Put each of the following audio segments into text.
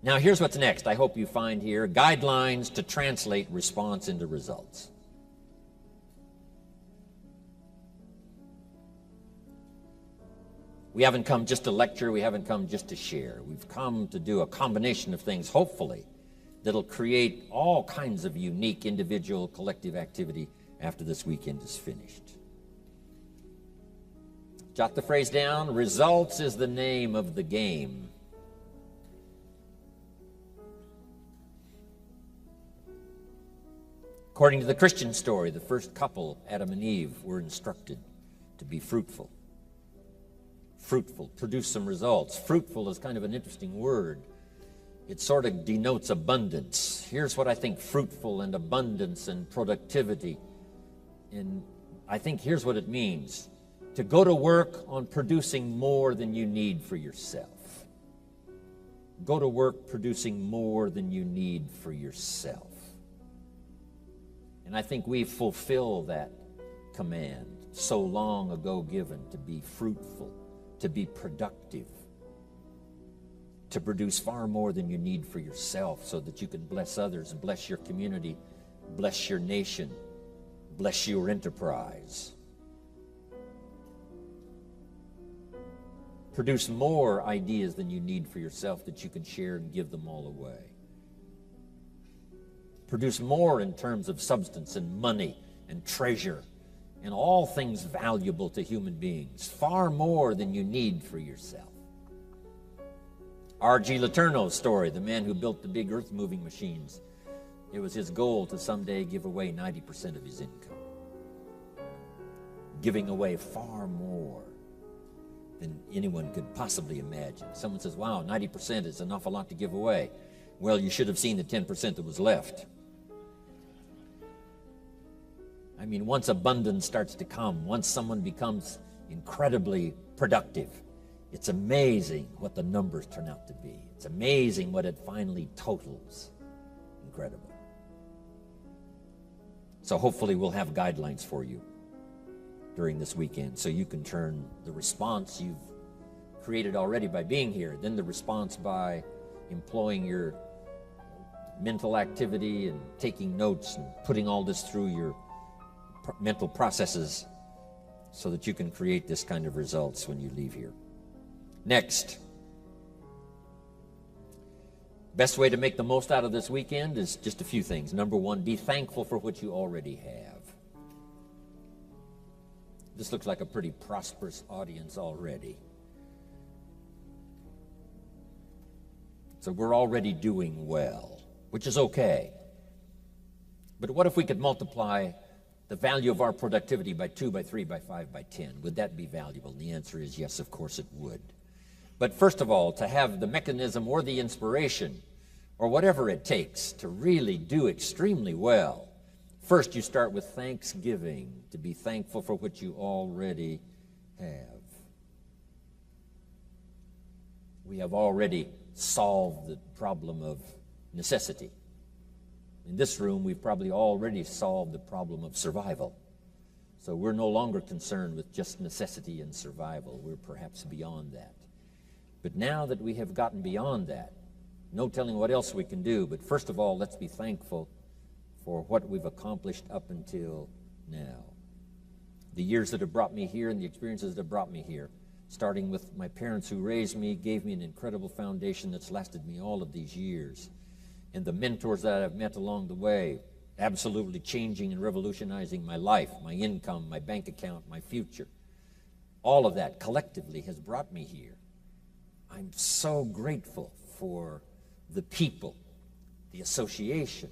Now, here's what's next. I hope you find here guidelines to translate response into results. We haven't come just to lecture. We haven't come just to share. We've come to do a combination of things, hopefully, that'll create all kinds of unique individual, collective activity after this weekend is finished. Jot the phrase down. Results is the name of the game. According to the Christian story, the first couple, Adam and Eve, were instructed to be fruitful. Fruitful, produce some results. Fruitful is kind of an interesting word. It sort of denotes abundance. Here's what I think fruitful and abundance and productivity. And I think here's what it means. To go to work on producing more than you need for yourself. Go to work producing more than you need for yourself. And I think we fulfill that command so long ago given to be fruitful, to be productive, to produce far more than you need for yourself so that you can bless others, bless your community, bless your nation, bless your enterprise. Produce more ideas than you need for yourself that you can share and give them all away. Produce more in terms of substance and money and treasure and all things valuable to human beings, far more than you need for yourself. R.G. Letourneau's story, the man who built the big earth-moving machines, it was his goal to someday give away 90% of his income. Giving away far more than anyone could possibly imagine. Someone says, wow, 90% is an awful lot to give away. Well, you should have seen the 10% that was left. I mean, once abundance starts to come, once someone becomes incredibly productive, it's amazing what the numbers turn out to be. It's amazing what it finally totals. Incredible. So hopefully we'll have guidelines for you during this weekend so you can turn the response you've created already by being here, then the response by employing your mental activity and taking notes and putting all this through your mental processes so that you can create this kind of results when you leave here. Next, best way to make the most out of this weekend is just a few things. Number one, be thankful for what you already have. This looks like a pretty prosperous audience already. So we're already doing well, which is okay. But what if we could multiply the value of our productivity by 2, by 3, by 5, by 10? Would that be valuable? And the answer is yes, of course it would. But first of all, to have the mechanism or the inspiration or whatever it takes to really do extremely well, first you start with thanksgiving, to be thankful for what you already have. We have already solved the problem of necessity. In this room, we've probably already solved the problem of survival. So we're no longer concerned with just necessity and survival. We're perhaps beyond that. But now that we have gotten beyond that, no telling what else we can do, but first of all, let's be thankful for what we've accomplished up until now. The years that have brought me here and the experiences that have brought me here, starting with my parents who raised me, gave me an incredible foundation that's lasted me all of these years. And the mentors that I've met along the way, absolutely changing and revolutionizing my life, my income, my bank account, my future. All of that collectively has brought me here. I'm so grateful for the people, the association,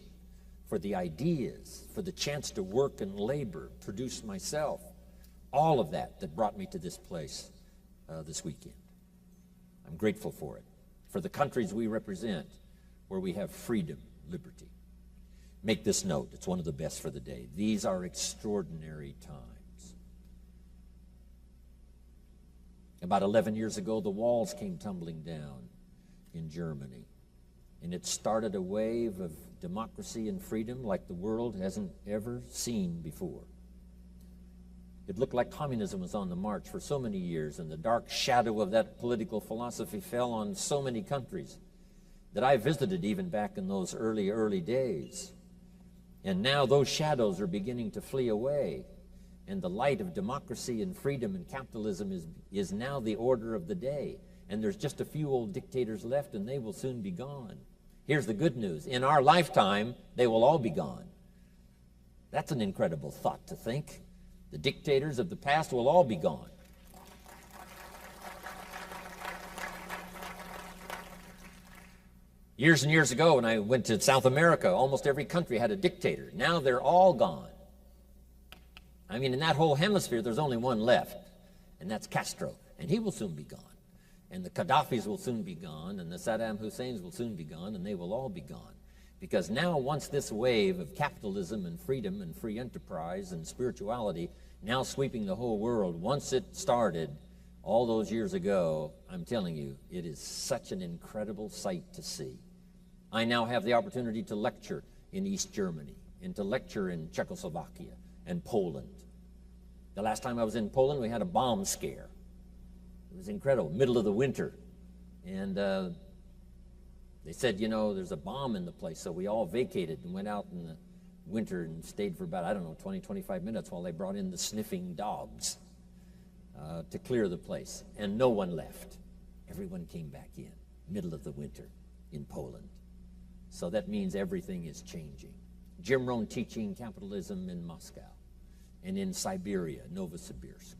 for the ideas, for the chance to work and labor, produce myself. All of that brought me to this place this weekend. I'm grateful for it. For the countries we represent, where we have freedom, liberty. Make this note. It's one of the best for the day. These are extraordinary times. About 11 years ago, the walls came tumbling down in Germany. And it started a wave of democracy and freedom like the world hasn't ever seen before. It looked like communism was on the march for so many years, and the dark shadow of that political philosophy fell on so many countries. that I visited even back in those early days. And now those shadows are beginning to flee away, and the light of democracy and freedom and capitalism is now the order of the day. And there's just a few old dictators left, and they will soon be gone. Here's the good news. In our lifetime, they will all be gone. That's an incredible thought to think. The dictators of the past will all be gone. Years and years ago, when I went to South America, almost every country had a dictator. Now they're all gone. I mean, in that whole hemisphere, there's only one left, and that's Castro, and he will soon be gone. And the Gaddafis will soon be gone, and the Saddam Husseins will soon be gone, and they will all be gone. Because now, once this wave of capitalism and freedom and free enterprise and spirituality now sweeping the whole world, once it started all those years ago, I'm telling you, it is such an incredible sight to see. I now have the opportunity to lecture in East Germany and to lecture in Czechoslovakia and Poland. The last time I was in Poland, we had a bomb scare. It was incredible, middle of the winter. And they said, you know, there's a bomb in the place. So we all vacated and went out in the winter and stayed for about, 20, 25 minutes while they brought in the sniffing dogs to clear the place. And no one left. Everyone came back in, middle of the winter in Poland. So that means everything is changing. Jim Rohn teaching capitalism in Moscow and in Siberia, Novosibirsk.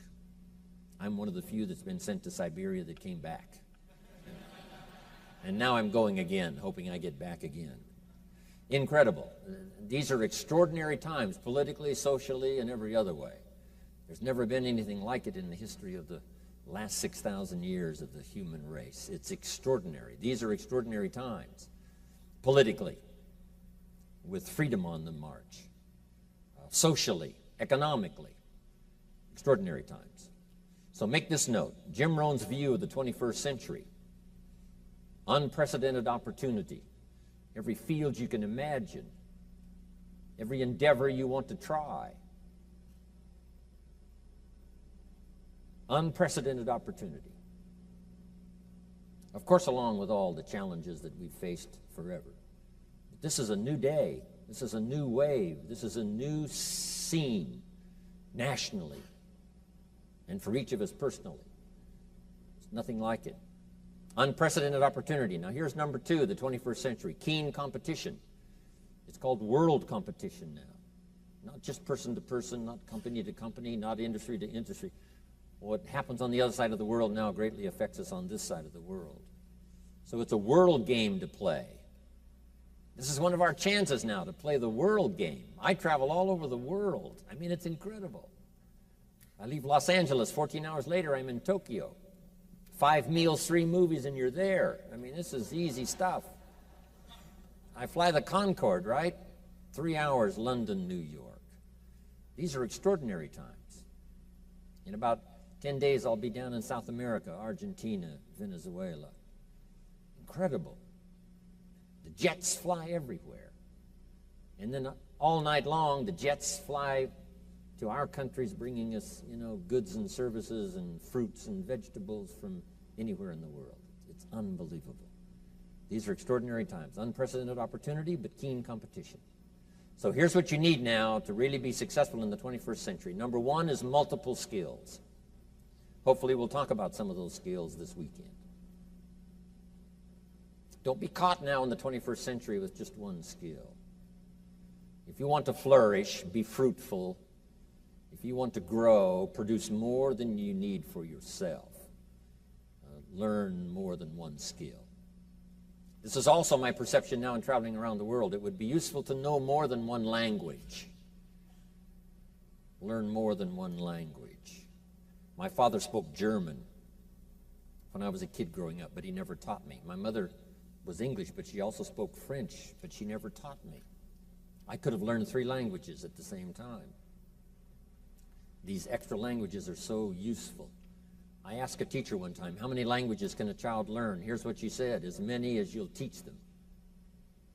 I'm one of the few that's been sent to Siberia that came back. And now I'm going again, hoping I get back again. Incredible. These are extraordinary times, politically, socially, and every other way. There's never been anything like it in the history of the last 6,000 years of the human race. It's extraordinary. These are extraordinary times, politically, with freedom on the march, socially, economically, extraordinary times. So make this note, Jim Rohn's view of the 21st century, unprecedented opportunity, every field you can imagine, every endeavor you want to try, unprecedented opportunity. Of course, along with all the challenges that we've faced forever. But this is a new day. This is a new wave. This is a new scene nationally and for each of us personally. There's nothing like it. Unprecedented opportunity. Now here's number 2, the 21st century, keen competition. It's called world competition now. Not just person to person, not company to company, not industry to industry. What happens on the other side of the world now greatly affects us on this side of the world. So it's a world game to play. This is one of our chances now to play the world game. I travel all over the world. I mean, it's incredible. I leave Los Angeles, 14 hours later, I'm in Tokyo. 5 meals, 3 movies, and you're there. I mean, this is easy stuff. I fly the Concorde, right? 3 hours, London, New York. These are extraordinary times. In about 10 days, I'll be down in South America, Argentina, Venezuela. Incredible. The jets fly everywhere. And then all night long, the jets fly to our countries, bringing us, goods and services and fruits and vegetables from anywhere in the world. It's unbelievable. These are extraordinary times. Unprecedented opportunity, but keen competition. So here's what you need now to really be successful in the 21st century. Number 1 is multiple skills. Hopefully we'll talk about some of those skills this weekend. Don't be caught now in the 21st century with just one skill. If you want to flourish, be fruitful. If you want to grow, produce more than you need for yourself. Learn more than one skill. This is also my perception now in traveling around the world. It would be useful to know more than one language. Learn more than one language. My father spoke German when I was a kid growing up, but he never taught me. My mother was English, but she also spoke French, but she never taught me. I could have learned 3 languages at the same time. These extra languages are so useful. I asked a teacher one time, how many languages can a child learn? Here's what she said, as many as you'll teach them.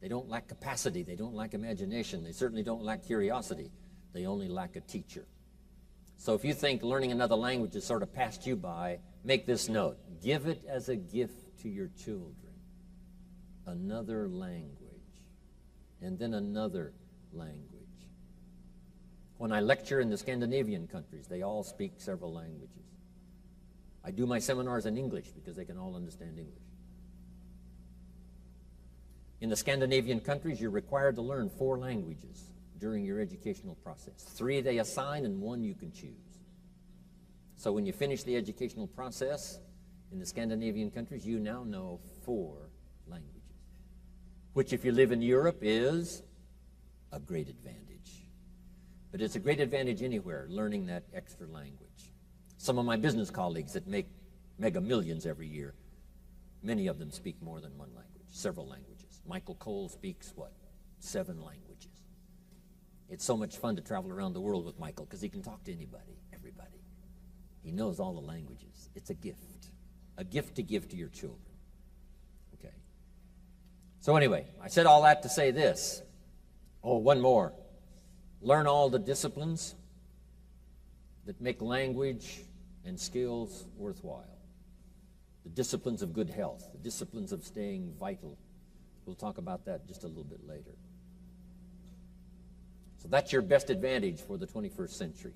They don't lack capacity. They don't lack imagination. They certainly don't lack curiosity. They only lack a teacher. So if you think learning another language has sort of passed you by, make this note. Give it as a gift to your children. another language, and then another language. When I lecture in the Scandinavian countries, they all speak several languages. I do my seminars in English because they can all understand English. In the Scandinavian countries, you're required to learn 4 languages during your educational process. 3 they assign and 1 you can choose. So when you finish the educational process in the Scandinavian countries, you now know 4 languages, which if you live in Europe is a great advantage. But it's a great advantage anywhere, learning that extra language. Some of my business colleagues that make mega millions every year, many of them speak more than 1 language, several languages. Michael Cole speaks, 7 languages. It's so much fun to travel around the world with Michael because he can talk to anybody, everybody. He knows all the languages. It's a gift to give to your children. Okay. So anyway, I said all that to say this. Oh, one more. Learn all the disciplines that make language and skills worthwhile. The disciplines of good health, the disciplines of staying vital. We'll talk about that just a little bit later. So that's your best advantage for the 21st century.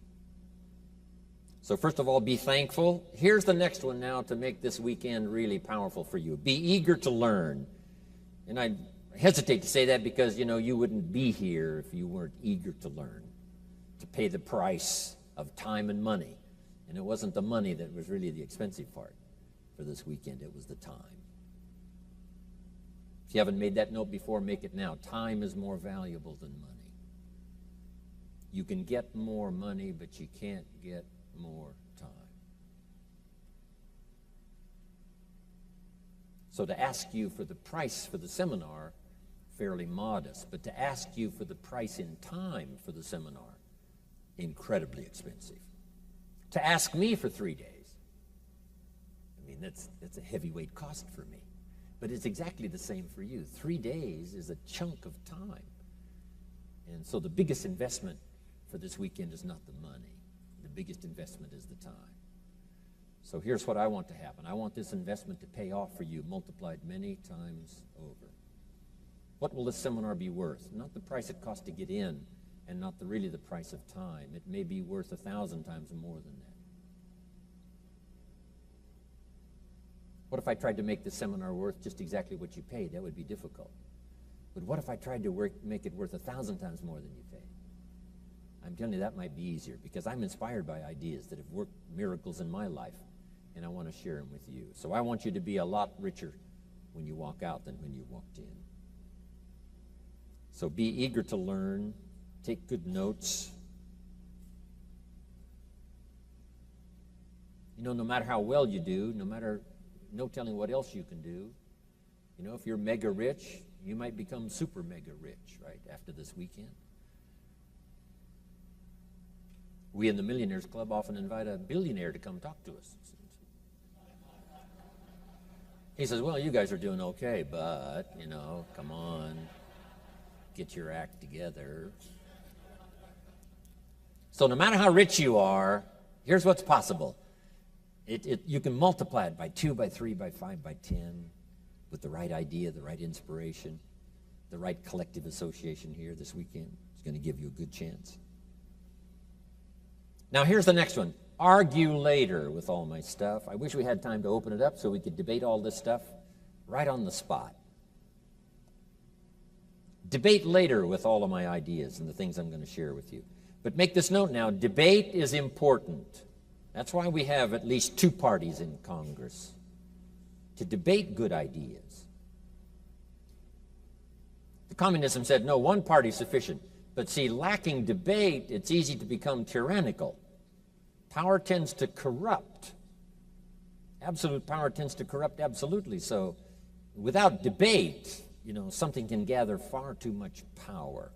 So first of all, be thankful. Here's the next one now to make this weekend really powerful for you. Be eager to learn. And I hesitate to say that because, you wouldn't be here if you weren't eager to learn, to pay the price of time and money. And it wasn't the money that was really the expensive part for this weekend. It was the time. If you haven't made that note before, make it now. Time is more valuable than money. You can get more money, but you can't get more time. So to ask you for the price for the seminar, fairly modest, but to ask you for the price in time for the seminar, incredibly expensive. To ask me for 3 days, that's a heavyweight cost for me. But it's exactly the same for you. 3 days is a chunk of time. And so the biggest investment for this weekend is not the money. The biggest investment is the time. So here's what I want to happen. I want this investment to pay off for you, multiplied many times over. What will this seminar be worth? Not the price it costs to get in, and not really the price of time. It may be worth 1,000 times more than that. What if I tried to make this seminar worth just exactly what you paid? That would be difficult. But what if I tried to make it worth 1,000 times more than you paid? I'm telling you, that might be easier because I'm inspired by ideas that have worked miracles in my life, and I want to share them with you. So I want you to be a lot richer when you walk out than when you walked in. So be eager to learn. Take good notes. No matter how well you do, no telling what else you can do. If you're mega rich, you might become super mega rich, right, after this weekend. We in the Millionaires Club often invite a billionaire to come talk to us. He says, well, you guys are doing okay, but, come on, get your act together. So no matter how rich you are, here's what's possible. You can multiply it by 2, by 3, by 5, by 10 with the right idea, the right inspiration, the right collective association here this weekend. It's going to give you a good chance. Now here's the next one. Argue later with all my stuff. I wish we had time to open it up so we could debate all this stuff right on the spot. Debate later with all of my ideas and the things I'm going to share with you. But make this note now, debate is important. That's why we have at least 2 parties in Congress, to debate good ideas. The communism said, no, one party is sufficient. But see, lacking debate, it's easy to become tyrannical. Power tends to corrupt. Absolute power tends to corrupt absolutely. So without debate, something can gather far too much power.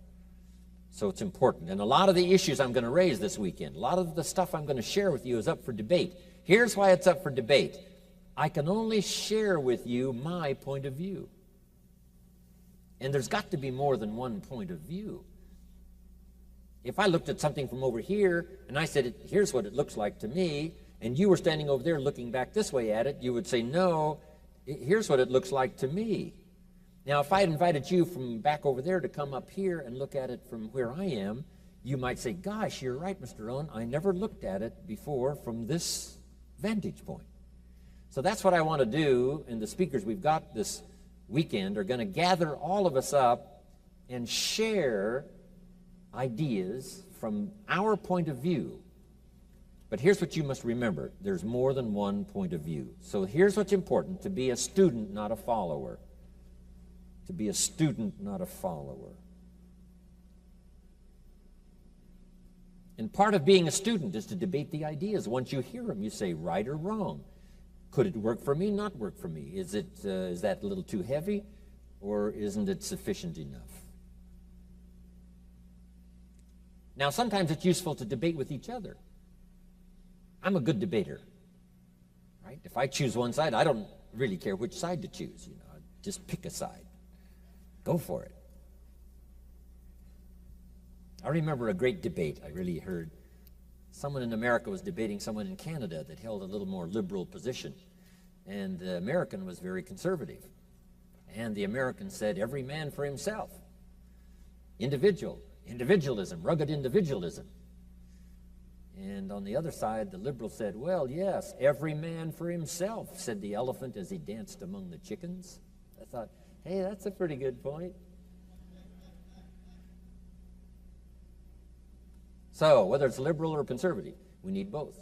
So it's important. And a lot of the issues I'm going to raise this weekend, a lot of the stuff I'm going to share with you is up for debate. Here's why it's up for debate. I can only share with you my point of view. And there's got to be more than one point of view. If I looked at something from over here and I said, here's what it looks like to me, and you were standing over there looking back this way at it, you would say, no, here's what it looks like to me. Now, if I had invited you from back over there to come up here and look at it from where I am, you might say, gosh, you're right, Mr. Rohn. I never looked at it before from this vantage point. So that's what I want to do, and the speakers we've got this weekend are going to gather all of us up and share ideas from our point of view. But here's what you must remember. There's more than one point of view. So here's what's important: to be a student, not a follower. To be a student, not a follower. And part of being a student is to debate the ideas. Once you hear them, you say, right or wrong. Could it work for me, not work for me? Is that a little too heavy, or isn't it sufficient enough? Now, sometimes it's useful to debate with each other. I'm a good debater, right? If I choose one side, I don't really care which side to choose. You know, just pick a side. Go for it. I remember a great debate I really heard. Someone in America was debating someone in Canada that held a little more liberal position, and the American was very conservative. And the American said, every man for himself. Individualism, rugged individualism. And on the other side, the liberal said, well, yes, every man for himself, said the elephant as he danced among the chickens. I thought, hey, that's a pretty good point. So, whether it's liberal or conservative, we need both.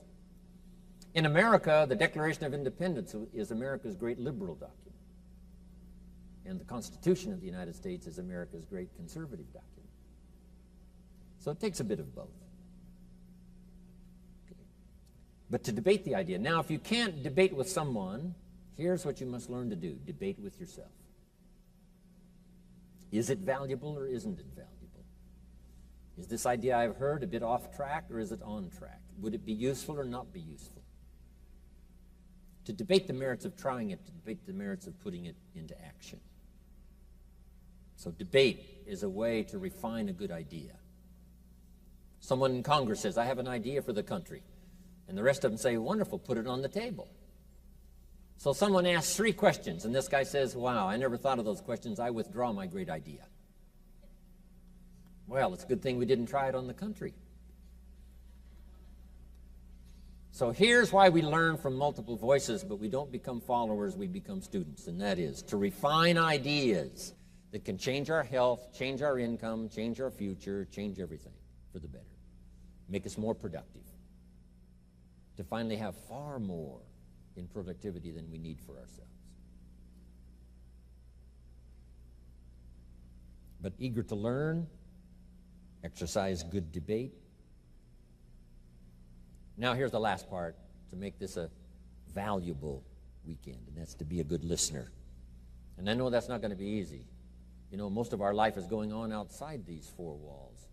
In America, the Declaration of Independence is America's great liberal document. And the Constitution of the United States is America's great conservative document. So it takes a bit of both. Okay. But to debate the idea. Now, if you can't debate with someone, here's what you must learn to do. Debate with yourself. Is it valuable or isn't it valuable? Is this idea I've heard a bit off track, or is it on track? Would it be useful or not be useful? To debate the merits of trying it, to debate the merits of putting it into action. So debate is a way to refine a good idea. Someone in Congress says, I have an idea for the country. And the rest of them say, wonderful, put it on the table. So someone asks 3 questions, and this guy says, wow, I never thought of those questions. I withdraw my great idea. Well, it's a good thing we didn't try it on the country. So here's why we learn from multiple voices, but we don't become followers, we become students, and that is to refine ideas that can change our health, change our income, change our future, change everything for the better, make us more productive, to finally have far more in productivity than we need for ourselves. But eager to learn, exercise good debate. Now here's the last part to make this a valuable weekend, and that's to be a good listener. And I know that's not going to be easy. You know, most of our life is going on outside these 4 walls.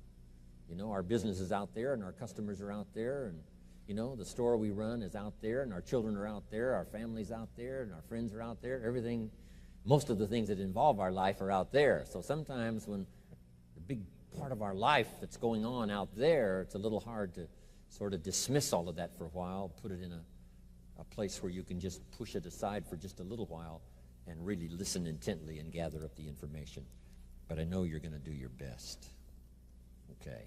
You know, our business is out there, and our customers are out there, and, you know, the store we run is out there, and our children are out there, our family's out there, and our friends are out there. Everything, most of the things that involve our life are out there. So sometimes when the big part of our life that's going on out there, it's a little hard to sort of dismiss all of that for a while, put it in a place where you can just push it aside for just a little while and really listen intently and gather up the information. But I know you're going to do your best. Okay.